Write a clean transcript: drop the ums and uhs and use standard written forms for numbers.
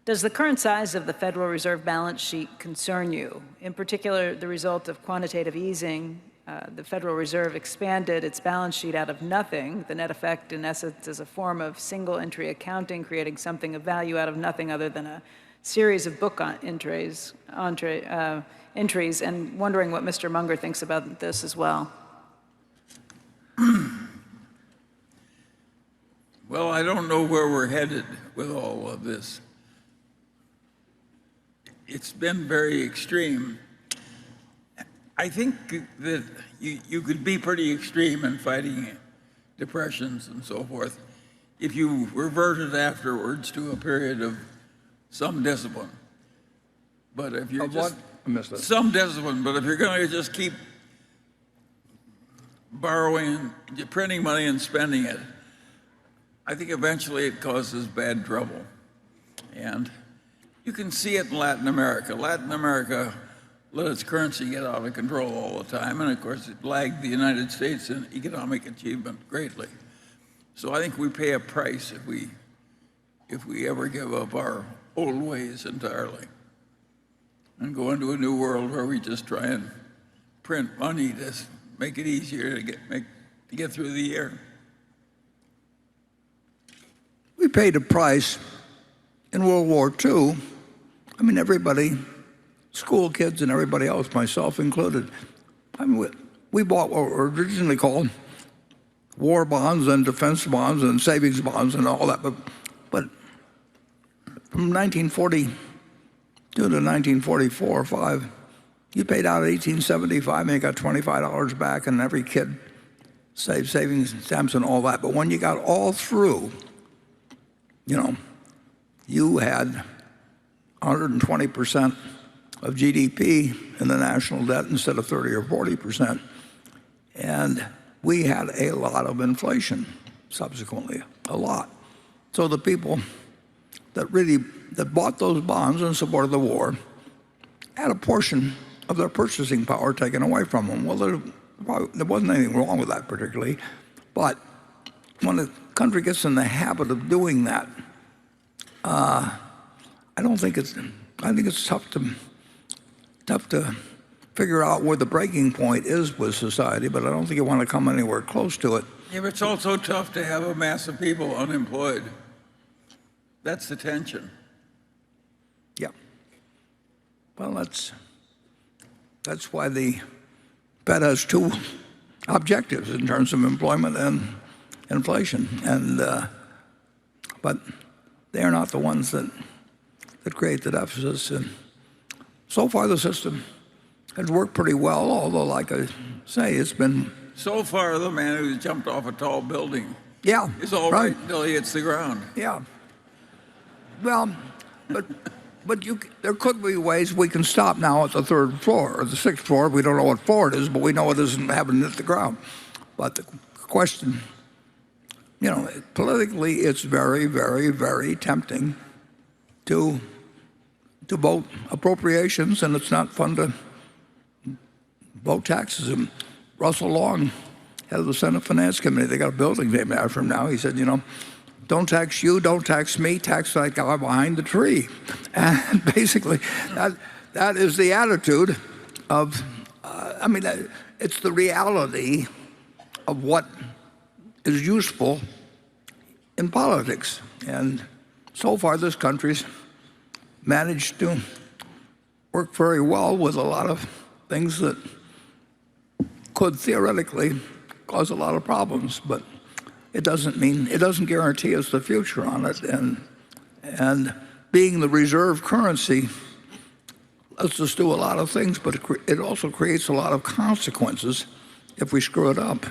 Does the current size of the Federal Reserve balance sheet concern you? In particular, the result of quantitative easing, the Federal Reserve expanded its balance sheet out of nothing. The net effect, in essence, is a form of single entry accounting, creating something of value out of nothing other than a series of book entries, and wondering what Mr. Munger thinks about this as well. Well, I don't know where we're headed with all of this. It's been very extreme. I think that you could be pretty extreme in fighting depressions and so forth if you reverted afterwards to a period of some discipline. But if you're some discipline, but if you're going to just keep borrowing, printing money and spending it, I think eventually it causes bad trouble. And you can see it in Latin America. Latin America let its currency get out of control all the time, and of course it lagged the United States in economic achievement greatly. So I think we pay a price if we ever give up our old ways entirely and go into a new world where we just try and print money to make it easier to get through the year. We paid a price in World War II. I mean, everybody, school kids and everybody else, myself included, I mean, we bought what were originally called war bonds and defense bonds and savings bonds and all that. But from 1942 to 1944 or 5, you paid out $18.75 and you got $25 back, and every kid saved savings stamps and all that. But when you got all through, you had 120% of GDP in the national debt instead of 30 or 40%. And we had a lot of inflation subsequently, a lot. So the people that bought those bonds in support of the war had a portion of their purchasing power taken away from them. Well, there wasn't anything wrong with that particularly, but when a country gets in the habit of doing that, I think it's tough to figure out where the breaking point is with society, but I don't think you want to come anywhere close to it. Yeah, but it's also tough to have a mass of people unemployed. That's the tension. Yeah. Well, that's why the Fed has two objectives in terms of employment and inflation, but they are not the ones that create the deficits. And so far, the system has worked pretty well, although, like I say, it's been... So far, the man who's jumped off a tall building is all right until he hits the ground. Yeah. Well, but there could be ways we can stop now at the third floor or the sixth floor. We don't know what floor it is, but we know it isn't having hit the ground. But the question, politically, it's very, very, very tempting to vote appropriations, and it's not fun to vote taxes. And Russell Long, head of the Senate Finance Committee, they got a building named after him now. He said, don't tax you, don't tax me, tax that guy behind the tree. And basically, that is the attitude of, it's the reality of what is useful in politics. And so far, this country's managed to work very well with a lot of things that could theoretically cause a lot of problems, but it doesn't guarantee us the future on it. And being the reserve currency lets us do a lot of things, but it also creates a lot of consequences if we screw it up.